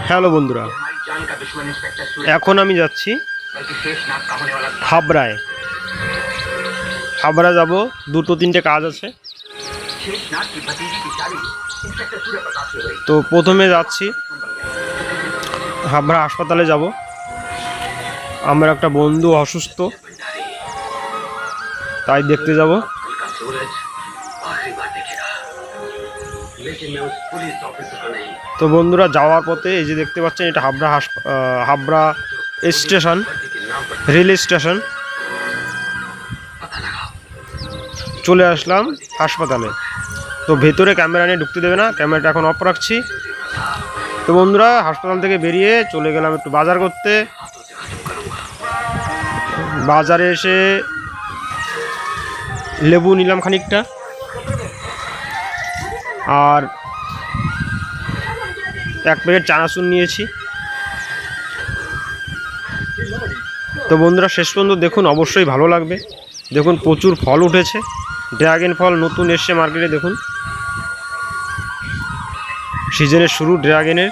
Hello বন্ধুরা, এখন আমি যাচ্ছি হাবড়ায়। হাবড়া যাব, দুটো তিনটে কাজ আছে। তো প্রথমে যাচ্ছি হাবড়া হাসপাতালে যাব। আমার একটা বন্ধু অসুস্থ, তাই দেখতে যাব। তো বন্ধুরা, যাওয়ার পথে এই যে দেখতে পাচ্ছেন, এটা হাবড়া স্টেশন, রেল স্টেশন। চলে আসলাম হাসপাতালে। তো ভেতরে ক্যামেরা নিয়ে ঢুকতে দেবে না, ক্যামেরাটা এখন অফ রাখছি। তো বন্ধুরা, হাসপাতাল থেকে বেরিয়ে চলে গেলাম একটু বাজার করতে। বাজারে এসে লেবু নিলাম খানিকটা, আর এক প্যাকেট চানাচুর নিয়েছি। তো বন্ধুরা, শেষ পর্যন্ত দেখুন, অবশ্যই ভালো লাগবে। দেখুন, প্রচুর ফল উঠেছে। ড্রাগন ফল নতুন এসছে মার্কেটে, দেখুন সিজনের শুরু ড্রাগনের।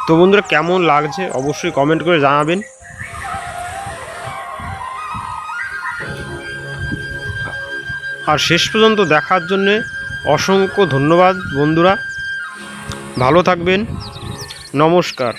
তো বন্ধুরা, কেমন লাগছে অবশ্যই কমেন্ট করে জানাবেন। আর শেষ পর্যন্ত দেখার জন্যে অসংখ্য ধন্যবাদ বন্ধুরা। ভালো থাকবেন, নমস্কার।